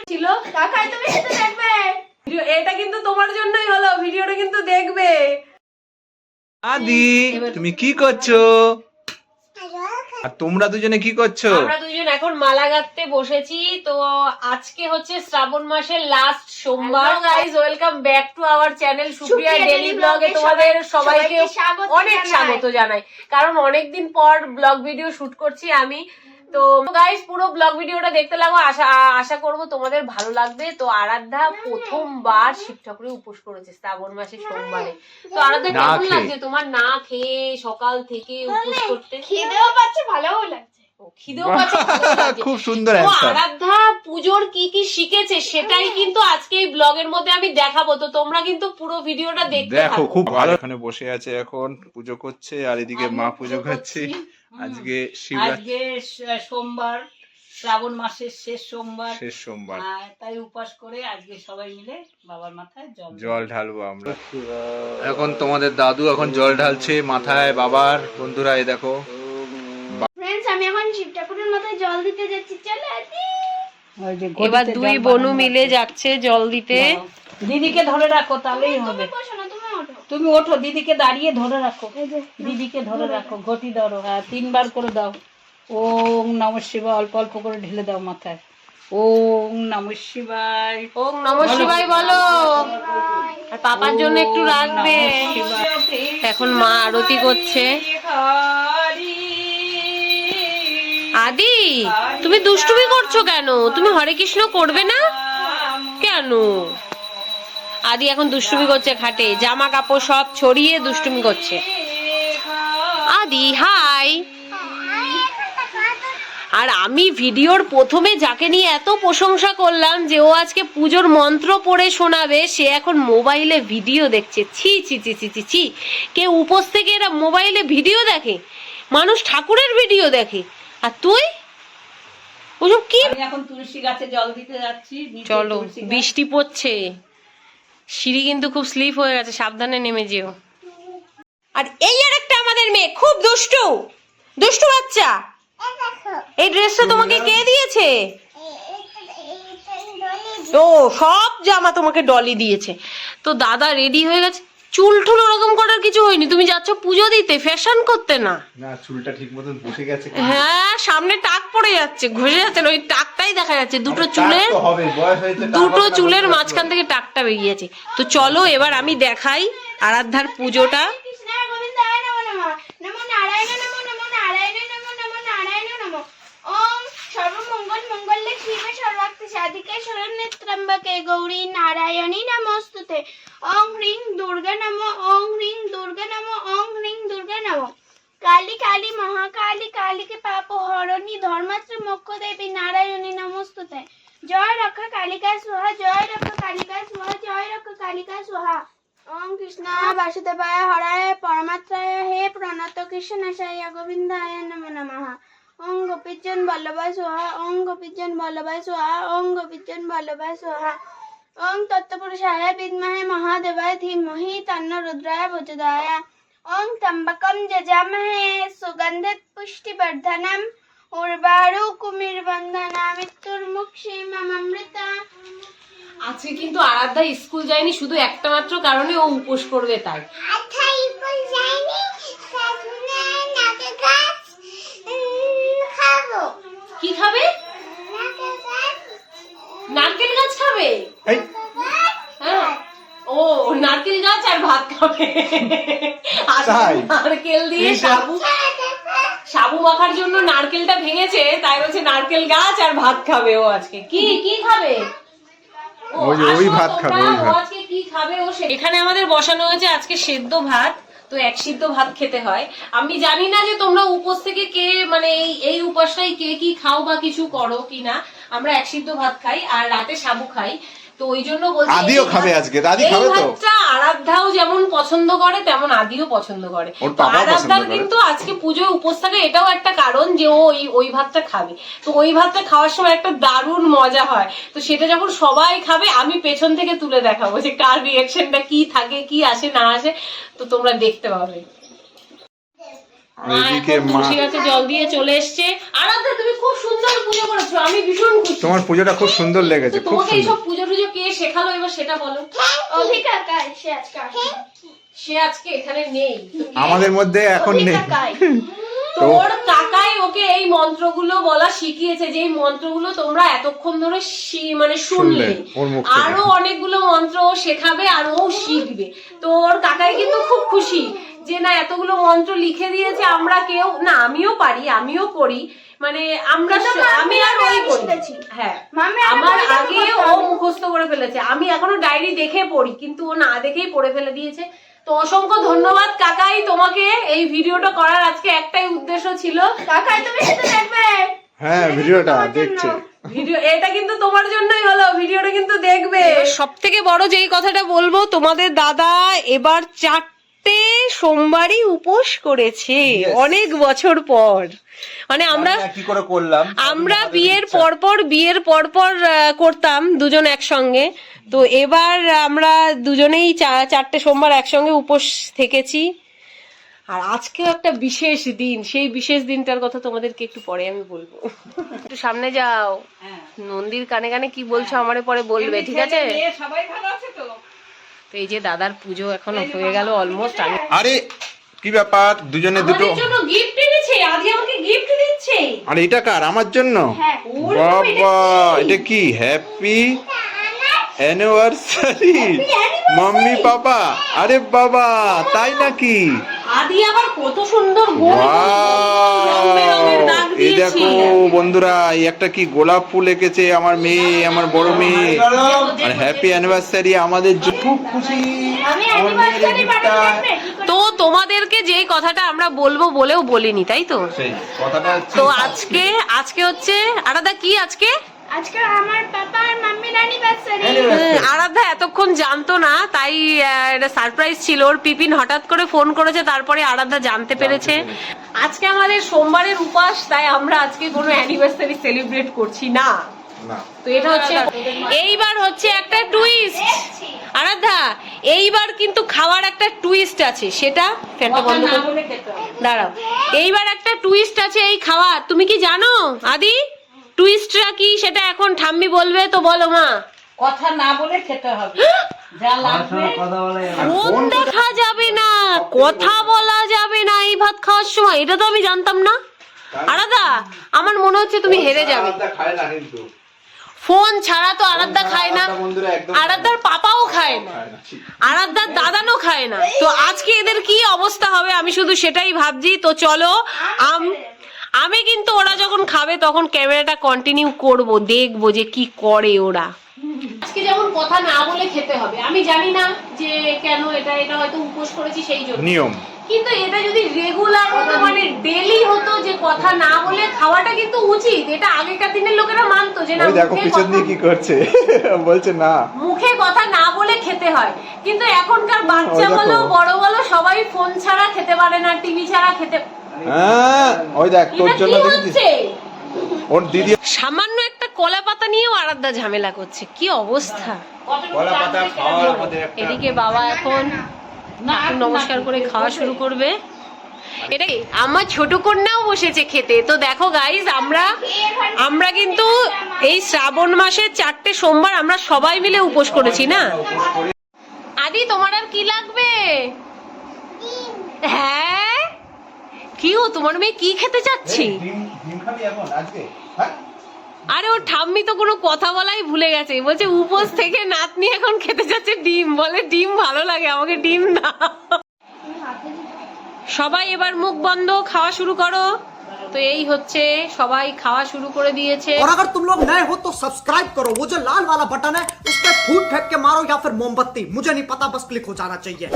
ছিল কাকাই তুমি সেটা দেখবে এটা কিন্তু তোমার জন্যই হলো ভিডিওটা কিন্তু দেখবে আদি তুমি কি করছো আর তোমরা দুজনে কি করছো আমরা দুজন এখন মালা গাঁথতে বসেছি তো আজকে হচ্ছে শ্রাবণ মাসের লাস্ট সোমবার guys welcome back to our channel Supriya daily ব্লগে তোমাদের সবাইকে অনেক স্বাগত জানাই কারণ অনেকদিন পর ব্লগ ভিডিও শুট করছি আমি তো গাইস পুরো ব্লগ ভিডিওটা দেখতে লাগো আশা করব তোমাদের ভালো লাগবে তো আরাধ্যা প্রথমবার শিব ঠাকুরের উপোস করেছে শ্রাবণ মাসের সোমবারে তো আরাধ্যা কেমন লাগছে তোমার না খেয়ে সকাল থেকে উপোস করতে খিদেও পাচ্ছে ভালোও লাগছে খিদেও পাচ্ছে খুব সুন্দর অ্যানসার আরাধ্যা পূজোর কি কি শিখেছে সেটাই কিন্তু আজকে এই ব্লগের মধ্যে আমি দেখাবো তো তোমরা কিন্তু পুরো ভিডিওটা দেখতে দেখো খুব ভালো এখানে বসে আছে এখন পুজো করছে আর এদিকে মা পুজো করছে আজকে আজকে সোমবার শ্রাবণ মাসের শেষ সোমবার তাই উপাস করে আজকে সবাই মিলে বাবার মাথায় জল ঢালবো আমরা এখন তোমাদের দাদু এখন জল ঢালছে মাথায় বাবার বন্ধুরা এই দেখো ফ্রেন্ডস আমি এখন শিব ঠাকুরের মাথায় জল দিতে যাচ্ছি চলো এবার দুই বোনু মিলে যাচ্ছে জল দিতে দিদিকে ধরে রাখো তাহলেই হবে তুমি ওঠো দিদিকে দাঁড়িয়ে ধরে রাখো দিদিকে ধরে রাখো ঘটি ধরো হ্যাঁ 3 বার করে দাও ওম নমঃ শিবায় অল্প অল্প করে ঢেলে দাও মাথায় ওম নমঃ শিবায় ওম নমঃ শিবায় বলো আর পাপার জন্য একটু রাখবে এখন মা আরতি করছে আদি তুমি দুষ্টুমি করছো কেন তুমি হরে কৃষ্ণ করবে না কেন আদি এখন দুষ্টুমি করছে খাটে জামা কাপড় সব ছড়িয়ে দুষ্টুমি করছে আদি হাই আর আমি ভিডিওর প্রথমে যাকে নিয়ে এত প্রশংসা করলাম যে ও আজকে পুজোর মন্ত্র পড়ে শোনাবে সে এখন মোবাইলে ভিডিও দেখছে ছি ছি ছি ছি ছি ছি কে উপোস থেকে এরা মোবাইলে ভিডিও দেখে মানুষ ঠাকুরের ভিডিও দেখে আর তুই ওসব কি এখন তুলসী গাছে জল দিতে যাচ্ছি চলো বৃষ্টি পড়ছে সিঁড়ি কিন্তু খুব স্লিপ হয়ে গেছে সাবধানে নেমে যেও আর এই আর একটা আমাদের মেয়ে খুব দুষ্টু দুষ্টু বাচ্চা এই ড্রেসটা তোমাকে কে দিয়েছে ও সব জামা তোমাকে ডলি দিয়েছে তো দাদা রেডি হয়ে গেছে চুল টুল ওরকম করার কিছু হয়নি তুমি যাচ্ছ পুজো দিতে ফ্যাশন করতে না না চুলটা ঠিক মতন বসে গেছে হ্যাঁ সামনে টাক পড়ে যাচ্ছে ঘষে যাচ্ছে ওই টাকটাই দেখা যাচ্ছে দুটো চুলের মাঝখান থেকে টাকটা বেরিয়ে যাচ্ছে তো চলো এবার আমি দেখাই আরাধ্যার পুজোটা ত্রম্বকে গৌরী নারায়ণী নমস্তুতে ওং হ্রিং দুর্গা নমো ওং হ্রিং দুর্গা নমো ওং হ্রিং দুর্গা নমো কালী কালী মহাকালী কালীকে পাপ হরণী ধর্মাত্র মোক্ষ দেবী নারায়ণী নমস্তুতে জয় রক্ষা কালিকা স্বাহা জয় রক্ষা কালিকা স্বাহা জয় রক্ষা কালিকা স্বাহা ওং কৃষ্ণ বাসুদেবায় হরায় পরমাত্রায় হে প্রণত কৃষ্ণাশায় গোবিন্দায় নমো নমঃ ওং গোপীজন বল্লভায় স্বাহা ওং গোপীজন বল্লভায় স্বাহা ওং গোপীজন বল্লভায় স্বাহা ওং তত্ত্বপুরুষায় বিদ্মহে মহাদেবায় ধীমহি তন্নো রুদ্রায় প্রচোদয়াৎ ওং ত্র্যম্বকম যজামহে সুগন্ধিত পুষ্টিবর্ধনম উর্বারুকমির্বন্ধনা মৃত্যুর্মুক্ষীমমৃতা আজকে কিন্তু আরাধ্যা স্কুল যায়নি শুধু একটা মাত্র কারণে ও উপোস করবে তাই কি খাবে নারকেল গাছ খাবে হ্যাঁ ও নারকেল গাছ আর ভাত খাবে নারকেল দিয়ে সাবু মাখার জন্য নারকেলটা ভেঙেছে তাই বলছে নারকেল গাছ আর ভাত খাবে ও আজকে কি কি খাবে এখানে আমাদের বসানো হয়েছে আজকে সেদ্ধ ভাত তো এক সিদ্ধ ভাত খেতে হয় আমি জানি না যে তোমরা উপোস থেকে কে মানে এই উপাসটাই কে কি খাও বা কিছু করো কিনা আমরা এক সিদ্ধ ভাত খাই আর রাতে সাবু খাই তো ওই জন্য বলছি আদিও খাবে আজকে দাদি খাবে তো আরাধ্যাও যেমন পছন্দ করে তেমন আদিও পছন্দ করে আরাধ্যার কিন্তু আজকে পুজোয় উপোস থাকে এটাও একটা কারণ যে ও ওই ভাতটা খাবে তো ওই ভাতটা খাওয়ার সময় একটা দারুণ মজা হয় তো সেটা যখন সবাই খাবে আমি পেছন থেকে তুলে দেখাবো যে কার রিয়াকশনটা কি থাকে কি আসে না আসে তো তোমরা দেখতে পাবে তুলসী গাছে জল দিয়ে চলে এসছে আরাধ্যা তুমি খুব সুন্দর পুজো করেছো, আমি ভীষণ খুশি। তোমার পুজোটা খুব সুন্দর লেগেছে, তো খুব তোমাকে এইসব সুন্দর। পুজো টুজো কে শেখালো এবার সেটা বলো। অভি কাকাই, সে আজকে আসেনি। সে আজকে এখানে নেই। আমাদের মধ্যে এখন অভি নেই। কাকাই। তোর কাকাই ওকে এই মন্ত্রগুলো বলা শিখিয়েছে, যে এই মন্ত্রগুলো তোমরা এতক্ষণ ধরে মানে শুনলে। ওর মুখ থেকে। আরো অনেকগুলো মন্ত্র ও শেখাবে আর ও শিখবে। তো ওর কাকাই কিন্তু খুব খুশি যে না এতগুলো মন্ত্র লিখে দিয়েছে, আমরা কেউ না, আমিও পারি, আমিও করি, মানে আমরা আমি আর ওই করেছি। হ্যাঁ, আমার আগে ও মুখস্থ করে ফেলেছে, আমি এখনো ডায়েরি দেখে পড়ি, কিন্তু ও না দেখেই পড়ে ফেলে দিয়েছে। তো অসংখ্য ধন্যবাদ কাকাই তোমাকে। এই ভিডিওটা করার আজকে একটাই উদ্দেশ্য ছিল। কাকাই তুমি সেটা দেখবে। হ্যাঁ, ভিডিওটা দেখছে। ভিডিও এটা কিন্তু তোমার জন্যই হলো, ভিডিওটা কিন্তু দেখবে। সব থেকে বড় যেই কথাটা বলবো, তোমাদের দাদা এবার 4টে সোমবারই উপোস করেছে অনেক বছর পর। মানে আমরা কি করে করলাম, আমরা বিয়ের পরপর করতাম দুজন একসঙ্গে। তো এবার আমরা দুজনেই 4টে সোমবার একসঙ্গে উপোস থেকেছি। আর আজকেও একটা বিশেষ দিন, সেই বিশেষ দিনটার কথা তোমাদেরকে একটু পরে আমি বলবো। একটু সামনে যাও, নন্দীর কানে কানে কি বলছো আমারে পরে বলবে, ঠিক আছে? সবাই ভালো আছে তো? তো এই যে দাদার পুজো এখন হয়ে গেল অলমোস্ট। আমি আরে কি ব্যাপার, দুজনে দুটো। আমাদের জন্য গিফট এনেছে, আজকে আমাকে গিফট দিচ্ছে। আর এটা কার? আমার জন্য? হ্যাঁ। বাবা, এটা কি? হ্যাপি অ্যানিভার্সারি মাম্মি পাপা। আরে বাবা, তাই নাকি? আদি আবার কত সুন্দর গোল রঙের দাগ এই দিয়েছি। দেখো বন্ধুরা, এই একটা কি গোলাপ ফুল এঁকেছে আমার মেয়ে, আমার বড় মেয়ে। আর হ্যাপি অ্যানিভার্সারি আমাদের জন্য। খুব খুশি আমি অ্যানিভার্সারি বানাতে দেখবে। তো তোমাদেরকে যেই কথাটা আমরা বলবো বলেও বলিনি, তাই তো? সেই কথাটা হচ্ছে। তো আজকে হচ্ছে আরাধা কি আজকে আজকে আমার পাপা আর মাম্মির অ্যানিভার্সারি। আরাধা এতক্ষণ জানতো না, তাই এটা সারপ্রাইজ ছিল। ওর পিপিন হঠাৎ করে ফোন করেছে, তারপরে আরাধা জানতে পেরেছে। আজকে আমাদের সোমবারের উপাস, তাই আমরা আজকে কোনো অ্যানিভার্সারি সেলিব্রেট করছি না। তো এটা হচ্ছে এইবার হচ্ছে একটা টুইস্ট। আরাধা, এইবার কিন্তু খাওয়ার একটা টুইস্ট আছে, সেটা ফ্যানটা বন্ধ করে দাঁড়াও। এইবার একটা টুইস্ট আছে এই খাওয়ার, তুমি কি জানো আদি? টুইস্টটা কি সেটা এখন ঠাম্মি বলবে, তো বলো মা। কথা না বলে খেতে হবে, যা লাগবে। ফোন দেখা যাবে না, কথা বলা যাবে না এই ভাত খাওয়ার সময়, এটা তো আমি জানতাম না। আরাধা, আমার মনে হচ্ছে তুমি হেরে যাবে। খায় না কিন্তু ফোন ছাড়া তো আরাধ্যা খায় না, আরাধ্যার পাপাও খায় না, আরাধ্যার দাদানও খায় না। তো আজকে এদের কি অবস্থা হবে আমি শুধু সেটাই ভাবছি। তো চলো, আমি কিন্তু ওরা যখন খাবে তখন ক্যামেরাটা কন্টিনিউ করব, দেখবো যে কি করে ওরা। আজকে যেমন কথা না বলে খেতে হবে, আমি জানি না যে কেন, এটা হয়তো উপোস করেছি সেই জন্য নিয়ম। কিন্তু এটা যদি রেগুলার হতো, মানে ডেলি হতো যে কথা না বলে খাওয়াটা কিন্তু উচিত। এটা আগেকার দিনের লোকেরা মানতো যে না, ওই দেখো পিছন দিয়ে কি করছে, বলছে না মুখে কথা না বলে খেতে হয়। কিন্তু এখনকার বাচ্চা ওই দেখো। বলো বড় বলো সবাই ফোন ছাড়া খেতে পারে না, টিভি ছাড়া খেতে। হ্যাঁ, ওই দেখ তোর এটা জন্য কি দেখেছিস হচ্ছে? ওর দিদি সামান্য একটা কলা পাতা নিয়েও আরাধ্যা ঝামেলা করছে, কি অবস্থা। কলা পাতা খাওয়ার আমাদের একটা। এদিকে বাবা এখন নমস্কার করে খাওয়া শুরু করবে। এটা কি? আমার ছোট কন্যাও বসেছে খেতে। তো দেখো গাইজ, আমরা কিন্তু এই শ্রাবণ মাসের 4টে সোমবার আমরা সবাই মিলে উপোস করেছি না। আদি, তোমার আর কি লাগবে? হ্যাঁ, কি ও তোমার মেয়ে কি খেতে চাচ্ছি? ডিম খাবি এখন আজকে? হ্যাঁ, আরে ওর ঠাম্মি তো কোনো কথা বলাই ভুলে গেছে, বলছে উপোস থেকে নাতনি এখন খেতে যাচ্ছে ডিম, বলে ডিম ভালো লাগে, আমাকে ডিম দাও। সবাই এবার মুখ বন্ধ, খাওয়া শুরু করো। তো এই হচ্ছে সবাই খাওয়া শুরু করে দিয়েছে। और अगर तुम लोग नए हो तो सब्सक्राइब करो, वो जो लाल वाला बटन है उस पर फूट फेंक के मारो या फिर मोमबत्ती, मुझे नहीं पता, बस क्लिक हो जाना चाहिए।